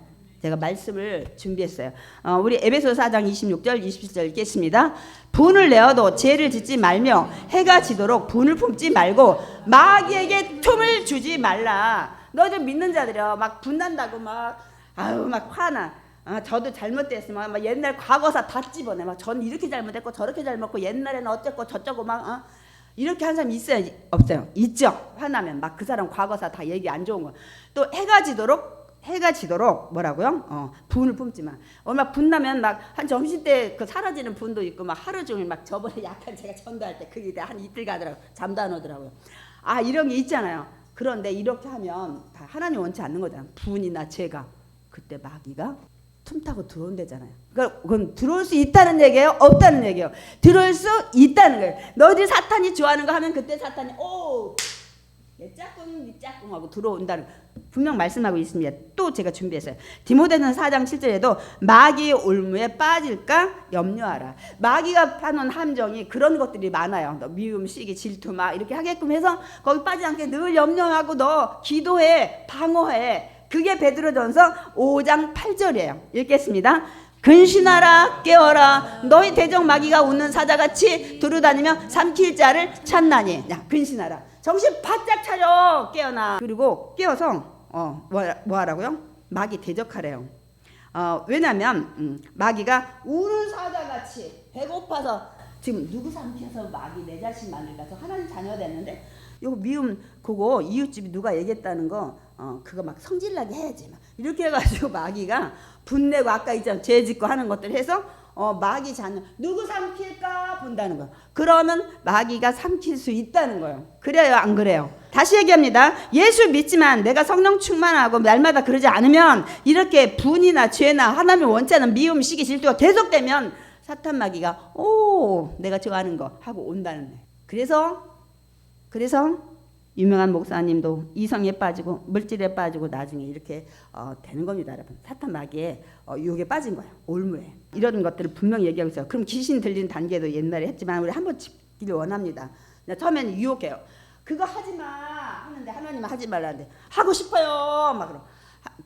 제가 말씀을 준비했어요. 우리 에베소서 4장 26절 27절 읽겠습니다. 분을 내어도 죄를 짓지 말며 해가 지도록 분을 품지 말고 마귀에게 틈을 주지 말라. 너희들 믿는 자들이요 막 분난다고 막 화나. 저도 잘못됐으면 막 옛날 과거사 다 집어내. 막 전 이렇게 잘못했고 저렇게 잘못했고 옛날에는 어쨌고 저쩌고 막 이렇게 한 사람 있어요? 없어요? 있죠. 화나면 막 그 사람 과거사 다 얘기 안 좋은 거. 또 해가 지도록 뭐라고요? 분을 품지만 얼마 분나면 막 한 점심때 그 사라지는 분도 있고 막 하루 종일 막 저번에 약간 제가 전도할 때 그게 한 이틀 가더라고. 잠도 안 오더라고요. 이런 게 있잖아요. 그런데 이렇게 하면 다 하나님 원치 않는 거잖아요. 분이나 죄가. 그때 마귀가 틈타고 들어온대잖아요. 그러니까 그건 들어올 수 있다는 얘기예요? 없다는 얘기예요? 들어올 수 있다는 거예요. 너희들 사탄이 좋아하는 거 하면 그때 사탄이 얘 짝꿍 하고 들어온다는 분명 말씀하고 있습니다. 또 제가 준비했어요. 디모데는 4장 7절에도 마귀의 올무에 빠질까 염려하라. 마귀가 파는 함정이 그런 것들이 많아요. 너 미움, 시기, 질투 막 이렇게 하게끔 해서 거기 빠지지 않게 늘 염려하고 너 기도해, 방어해. 그게 베드로전서 5장 8절이에요. 읽겠습니다. 근신하라 깨어라 너희 대적 마귀가 웃는 사자같이 두루다니며 삼킬 자를 찾나니. 야, 근신하라. 정신 바짝 차려 깨어나. 그리고 깨어서 뭐 하라고요? 마귀 대적하래요. 왜냐면 마귀가 우는 사자같이 배고파서 지금 누구 삼켜서 마귀 내 자신 만들까? 하나님 자녀 됐는데 요거 미움 그거 이웃집이 누가 얘기했다는 거 그거 막 성질나게 해야지 막 이렇게 해가지고 마귀가 분내고 아까 있잖아 죄 짓고 하는 것들 해서 마귀 자녀 누구 삼킬까 본다는 거예요. 그러면 마귀가 삼킬 수 있다는 거예요. 그래요 안 그래요? 다시 얘기합니다. 예수 믿지만 내가 성령 충만하고 날마다 그러지 않으면 이렇게 분이나 죄나 하나님을 원치 않는 미움 시기 질투가 계속되면 사탄 마귀가 내가 좋아하는 거 하고 온다는 거예요. 그래서 유명한 목사님도 이성에 빠지고 물질에 빠지고 나중에 이렇게 되는 겁니다, 여러분. 사탄 마귀에 유혹에 빠진 거예요. 올무에. 이런 것들을 분명히 얘기하고 있어요. 그럼 귀신 들리는 단계도 옛날에 했지만 우리 한번 짚기를 원합니다. 처음에는 유혹해요. 그거 하지 마 하는데 하나님은 하지 말라는데 하고 싶어요. 막 그럼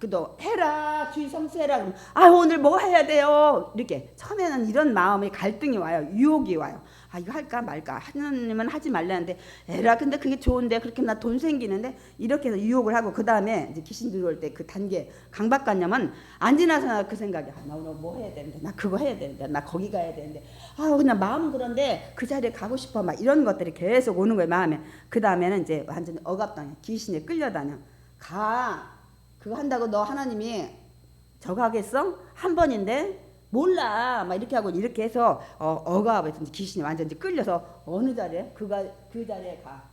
그도 해라 주의 성수해라 그러면 오늘 뭐 해야 돼요. 이렇게 처음에는 이런 마음의 갈등이 와요. 유혹이 와요. 이거 할까 말까. 하나님은 하지 말라는데 에라 근데 그게 좋은데 그렇게 나 돈 생기는데 이렇게 해서 유혹을 하고 그 다음에 이제 귀신 들어올 때 그 단계 강박관념은 안 지나서 그 생각이 나 오늘 뭐 해야 되는데 나 그거 해야 되는데 나 거기 가야 되는데 그냥 마음은 그런데 그 자리에 가고 싶어 막 이런 것들이 계속 오는 거예요 마음에. 그 다음에는 이제 완전히 억압당해. 귀신에 끌려다녀. 그거 한다고 너 하나님이 저거 하겠어? 한 번인데 몰라 막 이렇게 하고 이렇게 해서 억압해서 귀신이 완전히 끌려서 어느 자리에 그 자리에 가.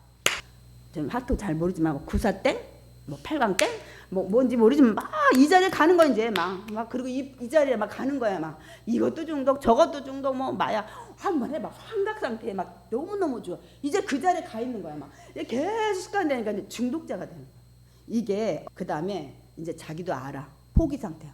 좀 하도 잘 모르지만 뭐 구사땡, 뭐 팔광땡, 뭐 뭔지 모르지만 막 이 자리에 가는 거야 이제 막 그리고 이 자리에 막 가는 거야 막 이것도 중독 저것도 중독 뭐 마약 한 번에 막 환각 상태에 막 너무 좋아. 이제 그 자리에 가 있는 거야 막 계속 습관되니까 이제 중독자가 되는 거야. 이게 그 다음에 이제 자기도 알아. 포기 상태야.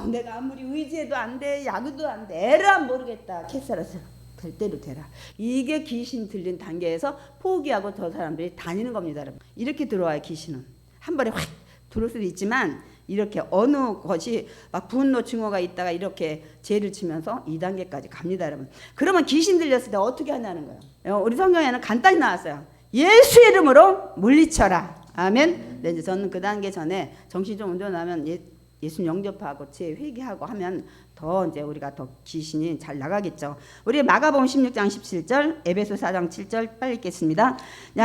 내가 아무리 의지해도 안 돼. 약도 안 돼. 에라 모르겠다. 캐살아서 될 대로 되라. 이게 귀신 들린 단계에서 포기하고 저 사람들이 다니는 겁니다. 여러분. 이렇게 들어와요. 귀신은. 한 번에 확 들어올 수도 있지만 이렇게 어느 것이 막 분노 증오가 있다가 이렇게 죄를 지면서 2단계까지 갑니다. 여러분. 그러면 귀신 들렸을 때 어떻게 하냐는 거예요. 우리 성경에는 간단히 나왔어요. 예수 이름으로 물리쳐라. 아멘. 네, 이제 저는 그 단계 전에 정신 좀 온전하면 예수 영접하고 제 회개하고 하면 더 이제 우리가 더 귀신이 잘 나가겠죠. 우리 마가복음 16장 17절, 에베소 4장 7절 빨리 읽겠습니다.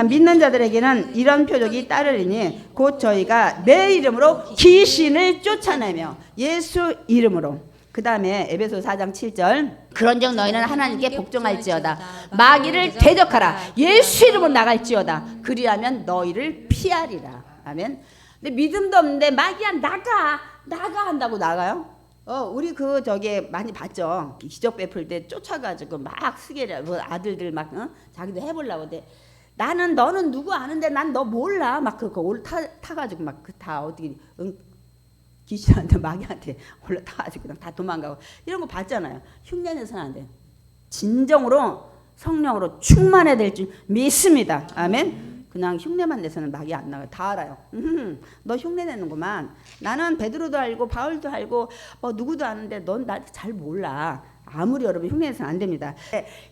믿는 자들에게는 이런 표적이 따르리니 곧 저희가 내 이름으로 귀신을 쫓아내며 예수 이름으로. 그 다음에 에베소 4장 7절 그런즉 너희는 하나님께 복종할지어다 마귀를 대적하라 예수 이름으로 나갈지어다 그리하면 너희를 피하리라. 아멘. 근데 믿음도 없는데 마귀야 나가 한다고 나가요? 우리 저기 많이 봤죠. 기적 베풀 때 쫓아가지고 막 스게라 아들들 막 자기도 해보려고 근데 너는 누구 아는데 난 너 몰라 막 그거 타가지고 막 다 어떻게 귀신한테 마귀한테 올라타가지고 그냥 다 도망가고 이런 거 봤잖아요. 흉내내서는 안 돼. 진정으로 성령으로 충만해야 될 줄 믿습니다. 아멘. 그냥 흉내만 내서는 막이 안 나가요. 다 알아요. 너 흉내 내는구만. 나는 베드로도 알고 바울도 알고 누구도 아는데 넌 나 잘 몰라. 아무리 여러분 흉내내서는 안 됩니다.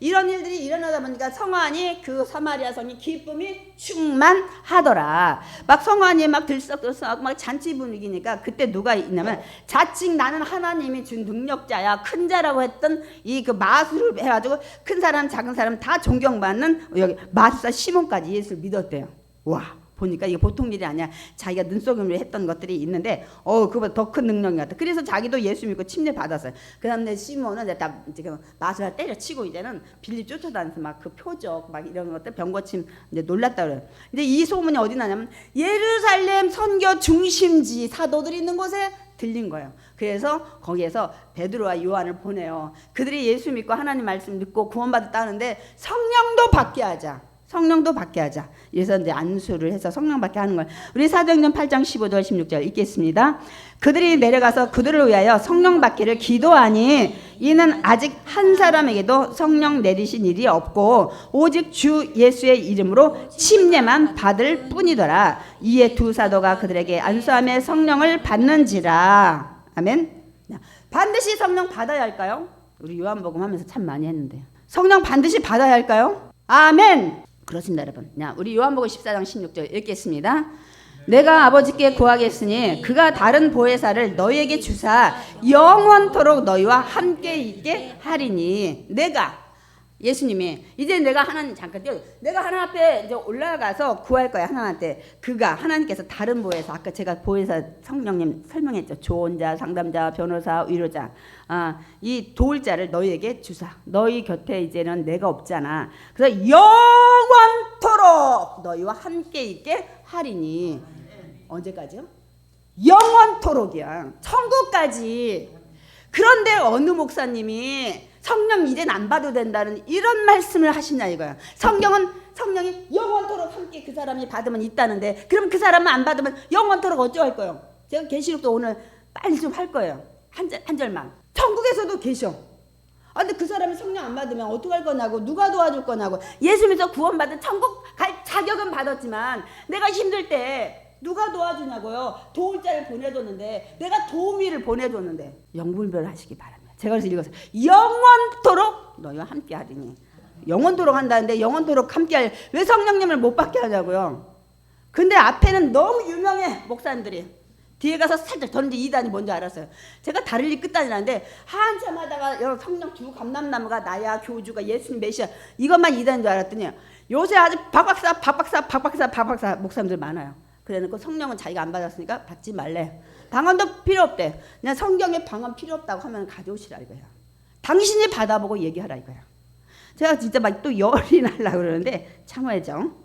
이런 일들이 일어나다 보니까 성화 안이 그 사마리아 성이 기쁨이 충만하더라. 막 성화 안이 막 들썩들썩 막 잔치 분위기니까 그때 누가 있냐면 자칭 나는 하나님이 준 능력자야 큰 자라고 했던 이 그 마술을 해가지고 큰 사람 작은 사람 다 존경받는 여기 마술사 시몬까지 예수를 믿었대요. 와. 보니까 이게 보통 일이 아니야. 자기가 눈속임으로 했던 것들이 있는데 그보다 더 큰 능력이 같다. 그래서 자기도 예수 믿고 침례 받았어요. 그 다음에 시몬은 다 지금 마술을 때려치고 이제는 빌립 쫓아다니면서 막 그 표적 막 이런 것들 병고침 이제 놀랐다 그래요. 근데 이 소문이 어디 나냐면 예루살렘 선교 중심지 사도들이 있는 곳에 들린 거예요. 그래서 거기에서 베드로와 요한을 보내요. 그들이 예수 믿고 하나님 말씀 듣고 구원받았다는데 성령도 받게 하자. 성령도 받게 하자. 그래서 이제 안수를 해서 성령 받게 하는 거예요. 우리 사도행전 8장 15절 16절 읽겠습니다. 그들이 내려가서 그들을 위하여 성령 받기를 기도하니 이는 아직 한 사람에게도 성령 내리신 일이 없고 오직 주 예수의 이름으로 침례만 받을 뿐이더라. 이에 두 사도가 그들에게 안수하며 성령을 받는지라. 아멘. 반드시 성령 받아야 할까요? 우리 요한복음 하면서 참 많이 했는데요. 성령 반드시 받아야 할까요? 아멘. 그렇습니다 여러분. 우리 요한복음 14장 16절 읽겠습니다. 내가 아버지께 구하겠으니 그가 다른 보혜사를 너희에게 주사 영원토록 너희와 함께 있게 하리니. 내가 예수님이 이제 내가 하나님 잠깐 띄워 내가 하나님 앞에 이제 올라가서 구할 거야. 하나님한테 그가 하나님께서 다른 보혜사 아까 제가 보혜사 성령님 설명했죠. 조언자, 상담자, 변호사, 위로자 이 도울 자를 너희에게 주사. 너희 곁에 이제는 내가 없잖아. 그래서 영원토록 너희와 함께 있게 하리니. 언제까지요? 영원토록이야. 천국까지. 그런데 어느 목사님이 성령 이젠 안 봐도 된다는 이런 말씀을 하시냐 이거야. 성령이 영원토록 함께 그 사람이 받으면 있다는데 그럼 그 사람은 안 받으면 영원토록 어쩌할 거예요? 제가 계시록도 오늘 빨리 좀 할 거예요. 한 절만. 천국에서도 계셔. 근데 그 사람이 성령 안 받으면 어떡할 거냐고 누가 도와줄 거냐고. 예수 믿어 구원받은 천국 갈 자격은 받았지만 내가 힘들 때 누가 도와주냐고요. 도울 자를 보내줬는데 내가 도우미를 보내줬는데 영분별 하시기 바랍니다. 제가 그래서 읽었어요. 영원토록 너희와 함께 하리니. 영원토록 한다는데 영원토록 함께 왜 성령님을 못 받게 하냐고요. 근데 앞에는 너무 유명해 목사님들이. 뒤에 가서 살짝 던지 이단이 뭔지 알았어요. 제가 다를 일 끝단이 나는데 한참 하다가 여러 성령 주 감람나무가 나야 교주가 예수님 메시아 이것만 이단인 줄 알았더니 요새 아주 박박사 목사님들 많아요. 그래놓고 성령은 자기가 안 받았으니까 받지 말래. 방언도 필요 없대. 그냥 성경에 방언 필요 없다고 하면 가져오시라 이거야. 당신이 받아보고 얘기하라 이거야. 제가 진짜 막 또 열이 나려고 그러는데 참아야죠.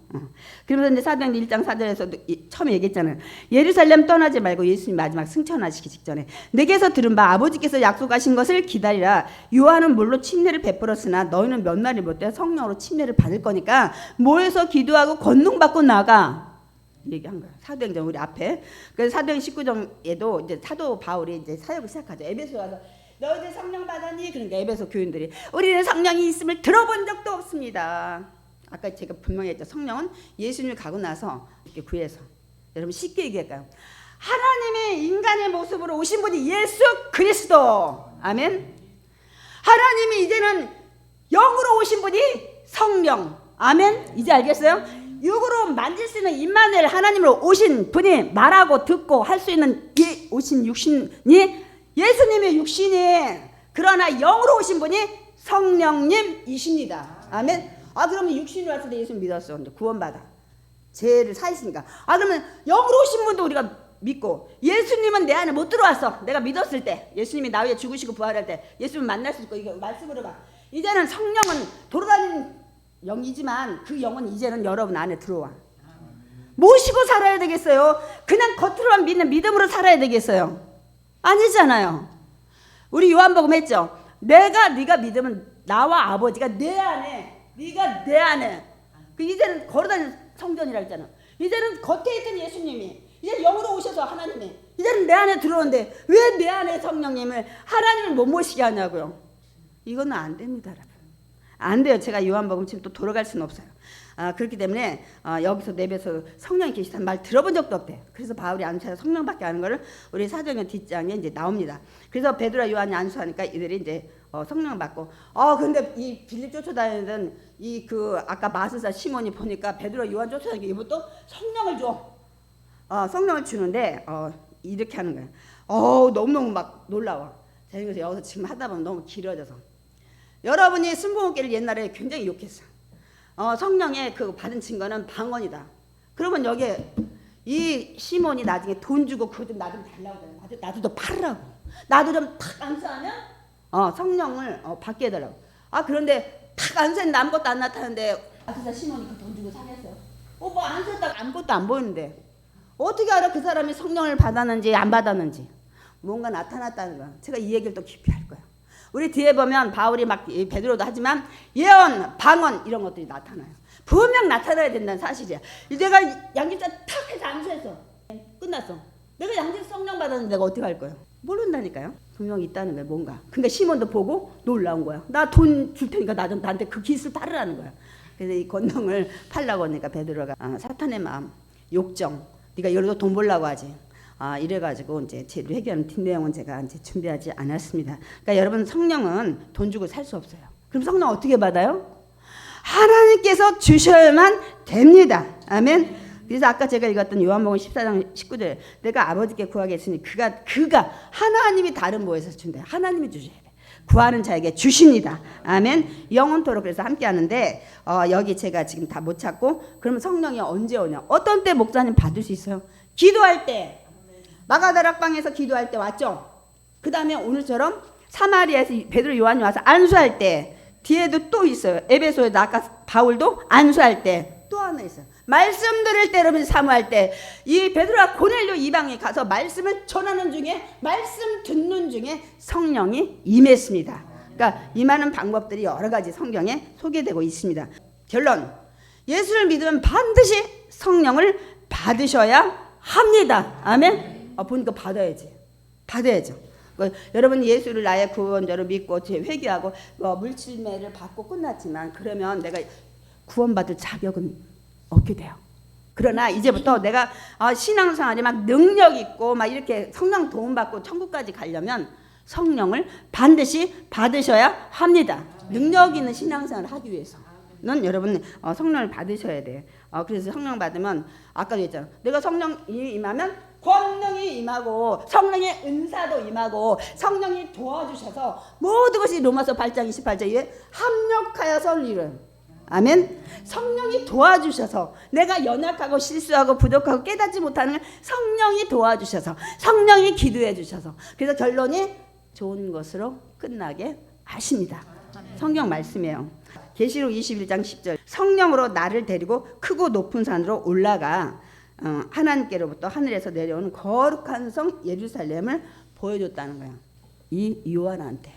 그러면서 이제 사도행전 1장 4절에서 처음에 얘기했잖아요. 예루살렘 떠나지 말고 예수님 마지막 승천하시기 직전에 내게서 들은 바 아버지께서 약속하신 것을 기다리라. 요한은 물로 침례를 베풀었으나 너희는 몇 날이 못돼 성령으로 침례를 받을 거니까 모여서 기도하고 권능받고 나가. 얘기한 거야. 사도행전 우리 앞에. 그래서 사도행 19장에도 이제 사도 바울이 이제 사역을 시작하죠. 에베소 가서 너희들 성령 받았니? 그러니까 에베소 교인들이 우리는 성령이 있음을 들어본 적도 없습니다. 아까 제가 분명히 했죠. 성령은 예수님을 가고 나서 이렇게 구해서. 여러분 쉽게 얘기할까요? 하나님의 인간의 모습으로 오신 분이 예수 그리스도. 아멘. 하나님이 이제는 영으로 오신 분이 성령. 아멘. 이제 알겠어요? 육으로 만질 수 있는 임마누엘 하나님으로 오신 분이 말하고 듣고 할 수 있는 오신 육신이 예수님의 육신이. 그러나 영으로 오신 분이 성령님이십니다. 아멘. 그러면 육신으로 왔을 때 예수님 믿었어. 근데 구원받아. 죄를 사했으니까. 그러면 영으로 오신 분도 우리가 믿고 예수님은 내 안에 못 들어왔어. 내가 믿었을 때 예수님이 나 위해 죽으시고 부활할 때 예수님 만날 수 있고 이거 말씀으로 봐. 이제는 성령은 돌아다니는 영이지만 그 영은 이제는 여러분 안에 들어와. 모시고 살아야 되겠어요? 그냥 겉으로만 믿는 믿음으로 살아야 되겠어요? 아니잖아요. 우리 요한복음 했죠. 네가 믿으면 나와 아버지가 내 안에 네가 내 안에. 이제는 걸어다니는 성전이라 했잖아. 이제는 겉에 있던 예수님이 이제 영으로 오셔서 하나님이 이제는 내 안에 들어오는데 왜 내 안에 성령님을 하나님을 못 모시게 하냐고요. 이거는 안 됩니다 여러분. 안 돼요. 제가 요한복음 지금 또 돌아갈 수는 없어요. 그렇기 때문에 여기서 내뱉어서 성령이 계시다는 말 들어본 적도 없대요. 그래서 바울이 안수해서 성령밖에 아는 거를 우리 사도행전 뒷장에 이제 나옵니다. 그래서 베드로와 요한이 안수하니까 이들이 이제 성령 받고 근데 이 빌립 쫓아다니던 이 그 아까 마술사 시몬이 보니까 베드로 요한 쫓아다니니까 이것도 성령을 줘. 성령을 주는데 이렇게 하는 거예요. 너무너무 막 놀라워. 자, 그래서 여기서 지금 하다 보면 너무 길어져서 여러분이 순복음교를 옛날에 굉장히 욕했어. 성령의 그 받은 증거는 방언이다. 그러면 여기에 이 시몬이 나중에 돈 주고 그거 좀 나 좀 달라고 그래. 나도 좀 팔으라고. 나도 좀 탁 안수하면 성령을 받게 해달라고. 그런데 탁 안수했는데 아무것도 안 나타나는데 그래서 시몬이 그 돈 주고 사겠어요. 뭐 안수했다가 아무것도 안 보이는데 어떻게 알아 그 사람이 성령을 받았는지 안 받았는지. 뭔가 나타났다는 거야. 제가 이 얘기를 또 깊이 할 거야. 우리 뒤에 보면 바울이 막 베드로도 하지만 예언, 방언 이런 것들이 나타나요. 분명 나타나야 된다는 사실이야. 내가 양집사 탁 해서 안수했어. 끝났어. 내가 양집사 성령 받았는데 내가 어떻게 할 거야? 모른다니까요. 분명히 있다는 거야. 뭔가. 그러니까 시몬도 보고 놀라운 거야. 나 돈 줄 테니까 나한테 그 기술 따르라는 거야. 그래서 이 권능을 팔라고 하니까 베드로가 사탄의 마음, 욕정. 네가 이러도 돈 벌라고 하지. 이래가지고 이제 제일 회개하는 뒷내용은 제가 이제 준비하지 않았습니다. 그러니까 여러분 성령은 돈 주고 살 수 없어요. 그럼 성령 어떻게 받아요? 하나님께서 주셔야만 됩니다. 아멘. 그래서 아까 제가 읽었던 요한복음 14장 19절 내가 아버지께 구하겠으니 그가 하나님이 다른 뭐에서 준대. 하나님이 주셔야 돼. 구하는 자에게 주십니다. 아멘. 영원토록 그래서 함께 하는데 여기 제가 지금 다 못 찾고 그러면 성령이 언제 오냐? 어떤 때 목사님 받을 수 있어요? 기도할 때. 마가다락방에서 기도할 때 왔죠. 그 다음에 오늘처럼 사마리아에서 베드로 요한이 와서 안수할 때 뒤에도 또 있어요. 에베소에도 아까 바울도 안수할 때 또 하나 있어요. 말씀 들을 때 여러분 사모할 때 이 베드로와 고넬료 이방에 가서 말씀을 전하는 중에 말씀 듣는 중에 성령이 임했습니다. 그러니까 임하는 방법들이 여러 가지 성경에 소개되고 있습니다. 결론 예수를 믿으면 반드시 성령을 받으셔야 합니다. 아멘. 보니까 받아야죠. 여러분 예수를 나의 구원자로 믿고 회개하고 물질매를 받고 끝났지만 그러면 내가 구원받을 자격은 없게 돼요. 그러나 이제부터 내가 신앙생활이 막 능력 있고 막 이렇게 성령 도움 받고 천국까지 가려면 성령을 반드시 받으셔야 합니다. 능력 있는 신앙생활을 하기 위해서는 여러분 성령을 받으셔야 돼. 그래서 성령 받으면 아까도 했잖아. 내가 성령이 임하면 권능이 임하고 성령의 은사도 임하고 성령이 도와주셔서 모든 것이 로마서 8장 28절에 합력하여서 이룬. 아멘. 성령이 도와주셔서 내가 연약하고 실수하고 부족하고 깨닫지 못하는 걸 성령이 도와주셔서 성령이 기도해 주셔서 그래서 결론이 좋은 것으로 끝나게 하십니다. 성경 말씀이에요. 계시록 21장 10절 성령으로 나를 데리고 크고 높은 산으로 올라가 하나님께로부터 하늘에서 내려오는 거룩한 성 예루살렘을 보여줬다는 거예요. 이 요한한테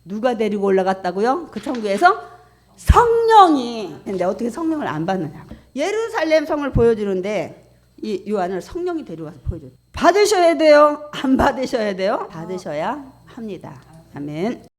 누가 데리고 올라갔다고요? 그 천국에서 성령이. 근데 어떻게 성령을 안 받느냐고. 예루살렘 성을 보여주는데 이 요한을 성령이 데려와서 보여줘요. 받으셔야 돼요? 안 받으셔야 돼요? 받으셔야 합니다. 아멘.